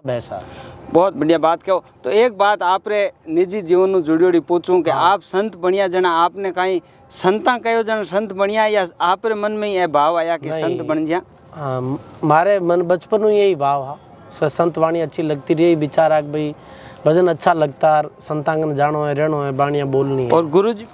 वैसा बहुत बढ़िया बात कहो। तो एक बात आप रे निजी जीवन नु जुड़ियोड़ी पूछूं कि आप संत बनिया जना आपने कहीं संता कहो जन संत बनिया या आप रे मन में ये भाव आया कि संत बन जा? मारे मन बचपन में यही भाव हा। संत वाणी अच्छी लगती रही, विचार आ भाई भजन अच्छा लगता है, संतांगन जानो है, रहनो है, बाणियाँ बोलनी है। और गुरु जी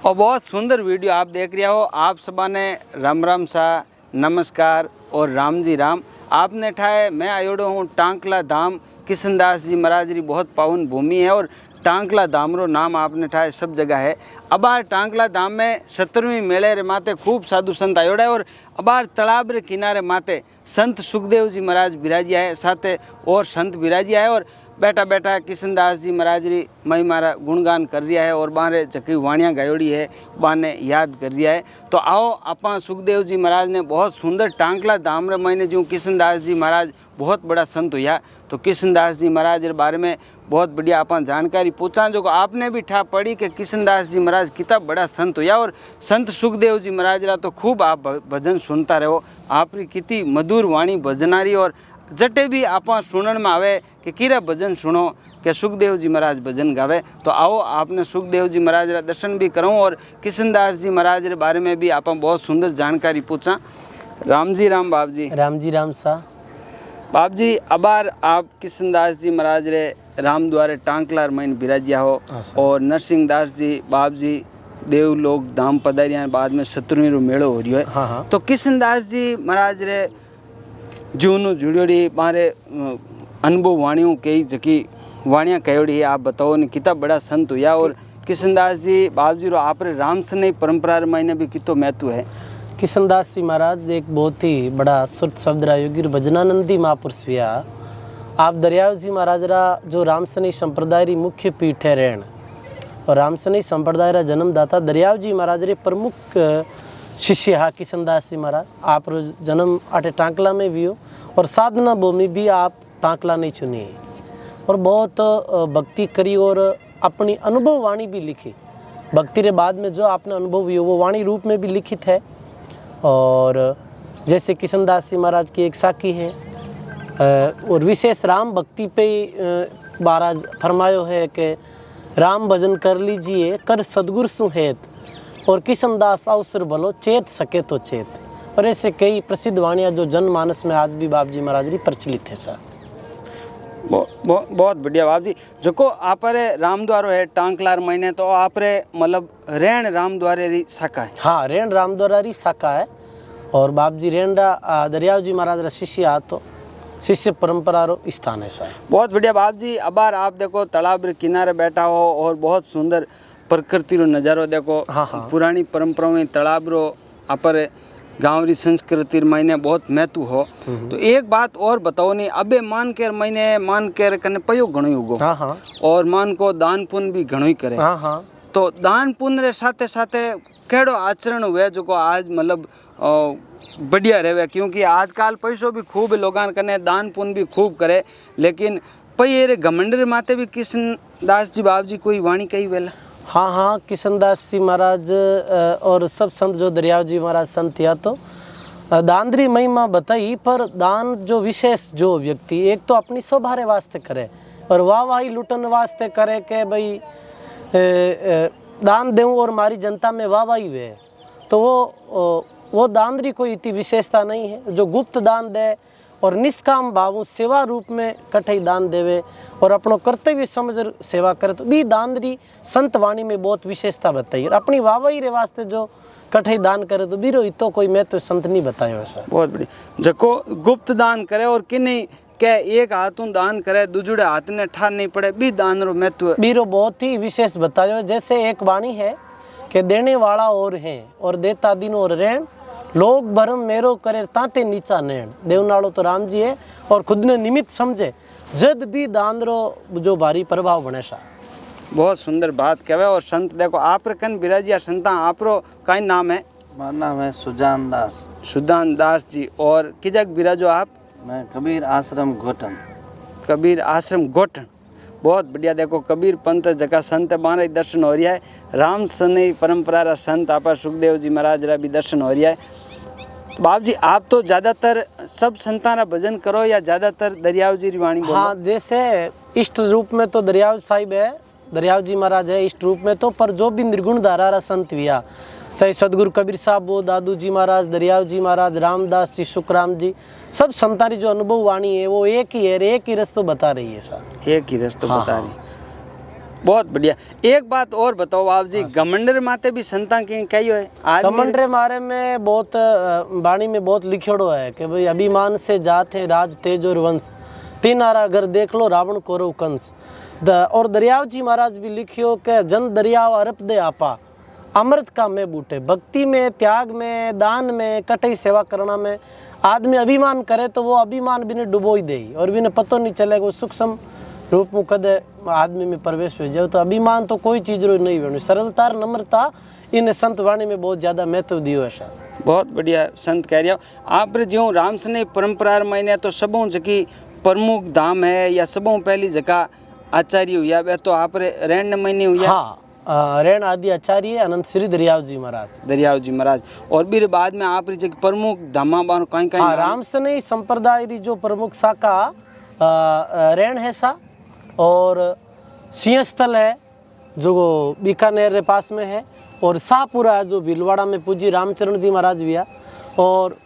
और बहुत सुंदर वीडियो आप देख रहे हो। आप सबा ने राम राम सा, नमस्कार और राम जी राम। आपने ठाए मैं आयोड़ो हूँ टांकला धाम। किशनदास जी महाराज री बहुत पावन भूमि है और टांकला धाम रो नाम आपने ठाए सब जगह है। अबार टांकला धाम में 17वीं मेले रे माते खूब साधु संत आयोड़ा है और अबार तालाब रे किनारे माते संत सुखदेव जी महाराज बिराजिया है, साथे और संत बिराजिया है और बैठा बैठा किशनदास जी महाराज री महिमा गुणगान कर रिया है और बाहर जकी वाणियाँ गायोड़ी है बाने याद कर रिया है। तो आओ आपा सुखदेव जी महाराज ने बहुत सुंदर टांकला धाम रे महीने जो किशनदास जी महाराज बहुत बड़ा संत हुआ, तो किशनदास जी महाराज के बारे में बहुत बढ़िया आप जानकारी पूछा जो आपने भी ठा पड़ी कि किशनदास जी महाराज कितना बड़ा संत हुआ और संत सुखदेव जी महाराज रा तो खूब आप भजन सुनता रहो। आपकी कितनी मधुर वाणी भजनारी और जटे भी आप सुनने में आवे कि किरा भजन सुनो कि सुखदेव जी महाराज भजन गावे। तो आओ आपने सुखदेव जी महाराज रा दर्शन भी करूँ और किशनदास जी महाराज के बारे में भी आप बहुत सुंदर जानकारी पूछा। राम जी राम बाप जी। राम जी राम सा बाप जी। अबार आप किशनदास जी महाराज रे राम द्वारे टांकलार महीन बिराजिया हो और नरसिंह दास जी बाप जी देवलोक धाम पधारिया बाद में 17वीं रो मेड़ो हो रही है। तो किशनदास जी महाराज रे जीवन जुड़ियोड़ी मारे अनुभव वाणियों कई जकी वाणियाँ कहोड़ी है, आप बताओ ने कितना बड़ा संत हुआ और किशनदास जी बाप जी रो आप रे राम सनई परंपरा महीने भी कितो महत्व है। किशनदास जी महाराज एक बहुत ही बड़ा सुरत शब्द योगी भजनानंदी महापुरुष हुआ। आप दरियाव जी महाराज रा जो रामसनी संप्रदाय री मुख्य पीठ है रेण और रामसनी संप्रदाय रा जन्मदाता दरियाव जी महाराज रे प्रमुख शिष्य हा किशनदास जी महाराज। आप जन्म आटे टांकला में भी हो और साधना भूमि भी आप टांकला नहीं चुनी है और बहुत भक्ति करी और अपनी अनुभव वाणी भी लिखी। भक्ति रे बाद में जो आपने अनुभव हुई वो वाणी रूप में भी लिखित है। और जैसे किशनदास जी महाराज की एक साखी है और विशेष राम भक्ति पे महाराज फरमायो है कि राम भजन कर लीजिए कर सदगुरु सुहेत और किशनदास अवसर भलो चेत सके तो चेत। और ऐसे कई प्रसिद्ध वाणियाँ जो जनमानस में आज भी बाप जी महाराज री प्रचलित है सर। बहुत बढ़िया बाप जी। जो आप राम द्वारो है टांकलार महीने तो आप मतलब रेण राम द्वारे री शाखा है। हाँ रेण राम द्वारा री शाखा है और बाप जी रेण रा दरियाव जी महाराज रा शिष्य आ तो शिष्य परंपरा रो स्थान है सर। बहुत बढ़िया बाप जी। अबार आप देखो तालाब रे किनारे बैठा हो और बहुत सुंदर प्रकृति रो नजारो देखो। हाँ। पुरानी परंपरा में तालाब रो अपर गाँव री संस्कृति महीने बहुत महत्व हो। तो एक बात और बताओ नहीं अबे मान के महीने मान के कने पयो घणो उगो। हाँ। और मान को दान पुण्य भी घणो ही करे। हाँ। तो दान पुण्य रे साथे साथे केड़ो आचरण हुए जो आज मतलब बढ़िया रहे, क्योंकि आजकल पैसों भी खूब लोगान कने दान पुण्य भी खूब करे लेकिन पई रे घमंडर माते भी किशनदास जी बाप जी कोई वाणी कही वेला। हाँ किशनदास जी महाराज और सब संत जो दरियाव जी महाराज संत या तो दान री महिमा बताई, पर दान जो विशेष जो व्यक्ति एक तो अपनी स्वभारे वास्ते करे और वाही लुटन वास्ते करे कि भाई दान दूँ और मारी जनता में वाही वे, तो वो दान री कोई इतनी विशेषता नहीं है। जो गुप्त दान दे और निष्काम भाव सेवा रूप में कठई दान देवे और अपनो कर्तव्य समझ सेवा करे तो भी दान री संत वाणी में बहुत विशेषता बताई। और अपनी वाहवाही रे वास्ते जो कठई दान करे तो बीरो इतो कोई मैं तो संत नहीं बतायो ऐसा। बहुत बढ़िया। जको गुप्त दान करे और किन्हीं के एक हाथों दान करे दूसरे हाथ ने ठार नहीं पड़े भी दान रो महत्व बीरो बहुत ही विशेष बतायो। जैसे एक वाणी है कि देने वाला और है और देता दिन और रेण लोग भरम मेरो करे ताते नीचा नैण। देवनाड़ो तो राम जी है और खुद ने निमित्त समझे जद भी दान रो जो भारी प्रभाव बने सा। बहुत सुंदर बात कहवे। और संत देखो आप कन बिराजिया संता आपरो काई नाम है? मेरा नाम है सुजान दास। सुजान दास जी। और किजक बिराजो आप? मैं कबीर आश्रम गोटन। कबीर आश्रम गोटन। बहुत बढ़िया। देखो कबीर पंथ जगह संत बारे दर्शन हो रहा है। राम सनई परंपरा रा संत आप सुखदेव जी महाराज रा भी दर्शन हो रहा है। तो बाप जी आप तो ज़्यादातर सब संताना भजन करो या ज़्यादातर दरियाव जी रिवाणी बोलो? हाँ, जैसे इष्ट रूप में तो दरियाव साहिब है, दरियाव जी महाराज है इष्ट रूप में तो, पर जो भी निर्गुण धारा संत हुआ, चाहे सदगुरु कबीर साहब हो, दादू जी महाराज, दरियाव जी महाराज, रामदास जी, सुखराम जी, सब संतारी जो अनुभव वाणी है वो एक ही है, एक ही रस्तो बता रही है सर। एक ही रस्तो हाँ, बता हाँ। रही। बहुत बढ़िया। एक बात और बताओ आप जी, गमंडर माते भी संता की कहियो है आज कमंडरे मारे में बहुत वाणी में बहुत लिखोड़ो है कि भाई अभिमान से जात है राज तेज और वंश, तीन आरा अगर देख लो रावण कौरव कंस। और दरियाव जी महाराज भी लिखियो कि जन दरियाव अरप दे आपा, अमृत का मैं बूटे। भक्ति में, त्याग में, दान में, कटई सेवा करना में आदमी अभिमान करे तो वो अभिमान भी ने डुबो ही दे, और भी ने पतो नहीं चलेगा वो सूक्ष्म रूप में कद आदमी में प्रवेश हो जाए। तो अभिमान तो कोई चीज रो नहीं बनी, सरलता नम्रता इन संत वाणी में बहुत ज्यादा महत्व दियो है सर। बहुत बढ़िया संत कह रहे हो आप जो राम सने परंपरा मायने तो सबों जकी प्रमुख धाम है या सबों पहली जगह आचार्य हुआ वे तो आप रेण महीने हुआ? हाँ, रेण आदि आचार्य अनंत श्री दरियाव जी महाराज, दरियाव जी महाराज। और भी बाद में आप जगह प्रमुख धामा बार कहीं कहीं? हाँ, राम सने संप्रदाय री जो प्रमुख शाखा रेण है सा, और सिंह स्थल है जो बीकानेर के पास में है, और शाहपुरा है जो भीलवाड़ा में पूजी रामचरण जी महाराज भी है, और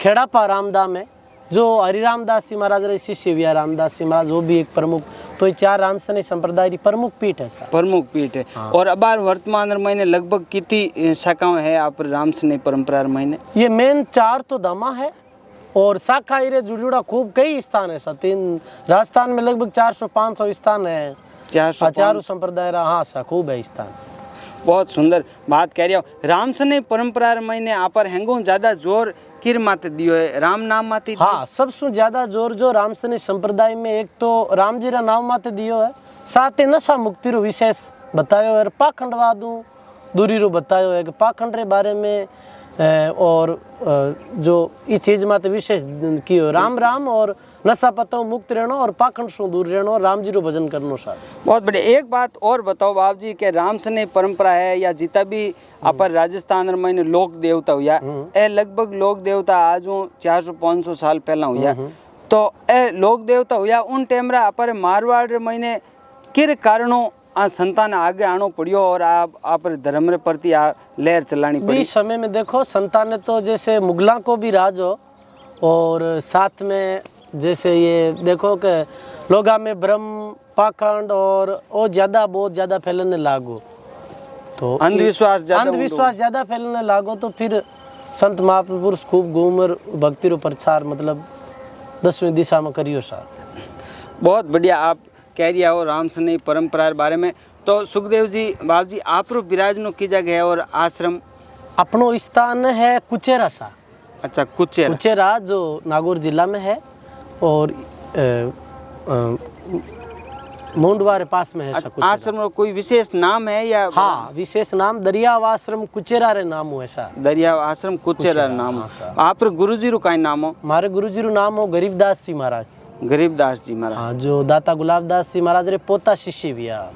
खेड़ापा रामधाम है जो हरिरामदास जी महाराज रे शिष्य भी है, रामदास जी महाराज वो भी एक प्रमुख। तो ये चार रामसने संप्रदाय की प्रमुख पीठ है सर। प्रमुख पीठ है। हाँ। और अब वर्तमान महीने लगभग कितनी शाखाएं है आप रामसने परंपरा महीने? ये मेन चार तो धामा है, और शाखा इरे जुड़ा खूब कई स्थान है सर। तीन राजस्थान में लगभग 400-500 स्थान है, 400 चारों संप्रदाय हाँ सा खूब है स्थान। बहुत सुंदर बात कह रहे हो। रामसने परंपरा महीने आप पर हैंगो ज्यादा जोर किर माते दियो है, राम नाम माते? हाँ, सबसे ज्यादा जोर जो रामसने संप्रदाय में एक तो राम जी रा नाम माते दियो है, साथ ही नशा मुक्ति रो विशेष बतायो है, पाखंडवाद दूरी रो बतायो है कि पाखंड रे बारे में और जो इस चीज माते विशेष कियो राम राम और नशा पतो मुक्त रहनो और पाखंड से दूर रहनो, राम जी रो भजन करनो सर। बहुत बढ़िया। एक बात और बताओ बाप जी के रामसने परंपरा है या जितना भी आप राजस्थान में लोक देवता हुआ ए लगभग लोक देवता आज 400-500 साल पहला हुआ, तो ए लोक देवता हुआ उन टाइम आप मारवाड़ महीने किर कारणों आ संतान आगे आनो पड़ियो और आप धर्म रे प्रति लहर चलानी पड़ी? इस समय में देखो संतान ने तो जैसे मुगला को भी राज हो, और साथ में जैसे ये देखो कि लोगा में ब्रह्म पाखंड और वो बहुत ज्यादा फैलने लागो, तो अंधविश्वास ज्यादा फैलने लागो, तो फिर संत महापुरुष खूब घूमर भक्ति रो प्रचार मतलब 10वीं दिशा में करियो सर। बहुत बढ़िया आप कह रही हो रामसने परंपरा के बारे में। तो सुखदेव जी बाप जी आप रो विराजनो की जगह है और आश्रम? अपनो स्थान है कुचेरा सा। अच्छा, कुचेरा जो नागौर जिला में है, और मुंडवा के पास में है। अच्छा, आश्रम का कोई विशेष नाम है या? हाँ, विशेष नाम दरियाव आश्रम कुचेरा रे नाम हो ऐसा। दरियाव आश्रम कुचेरा नाम। हाँ, आप गुरुजी रो का नाम हो? हमारे गुरुजी रो नाम हो गरीबदास जी महाराज। गरीबदास जी महाराज। हाँ, जो दाता गुलाबदास जी महाराज रे पोता शिष्य भी है।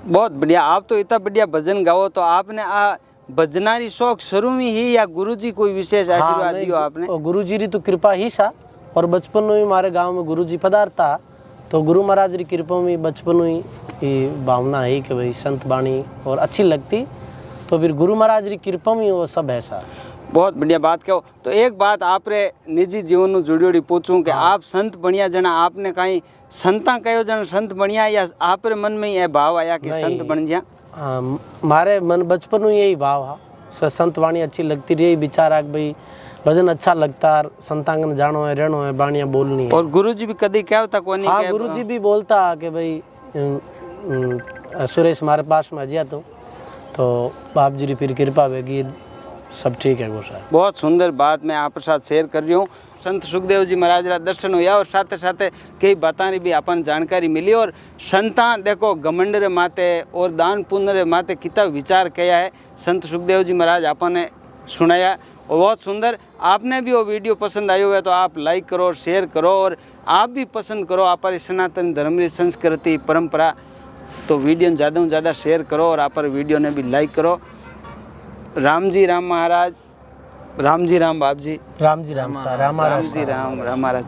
बहुत बढ़िया। आप तो इतना बढ़िया भजन गाओ, तो आपने भजनारी शौक शुरू में ही या गुरुजी कोई विशेष आशीर्वाद दियो आपने? गुरुजी री तो कृपा ही सा, और बचपन में हमारे गांव में गुरुजी पधारता, तो गुरु महाराज री कृपा में बचपन में ही भावना है कि भाई संत बाणी और अच्छी लगती, तो फिर गुरु महाराज री कृपा में वो सब है सा। बहुत बढ़िया बात कहो। तो एक बात आप रे निजी जीवन नु जुड़ियोड़ी पूछूं कि आप संत बनिया जना आपने कहीं संता कहो जन संत बनिया या आप रे मन में ये भाव आया कि संत बन जा? हमारे मन बचपन में यही भाव है, संत वाणी अच्छी लगती रही, विचार आ भाई भजन अच्छा लगता, संतांगन जानो है, रहनो है, बाणियाँ बोलनी है। और गुरुजी भी कभी कहता कोनी? हाँ, गुरुजी भी बोलता कि भाई सुरेश हमारे पास में आ जिया तो बाप जी री फिर कृपा होगी, सब ठीक है वो सर। बहुत सुंदर बात मैं आप साथ शेयर कर रही हूँ। संत सुखदेव जी महाराज रा दर्शन हुआ और साथ साथ कई बातों की भी अपन जानकारी मिली। और संता देखो घमंड रे माते और दान पुण्य रे माते कितना विचार किया है संत सुखदेव जी महाराज आपने सुनाया, और बहुत सुंदर। आपने भी वो वीडियो पसंद आई हुआ है तो आप लाइक करो, शेयर करो, और आप भी पसंद करो आप सनातन धर्म की संस्कृति परंपरा, तो वीडियो ज़्यादा से ज़्यादा शेयर करो और आप वीडियो ने भी लाइक करो। राम जी राम महाराज राम जी राम बाप जी। राम जी राम सा रामा राम जी राम महाराज।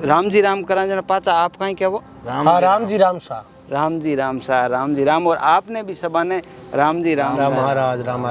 राम जी राम करा जना पाचा आप कहीं क्या वो हाँ राम जी राम सा राम जी राम सा राम जी राम। और आपने भी सबा ने राम जी राम राम महाराज राम महाराज।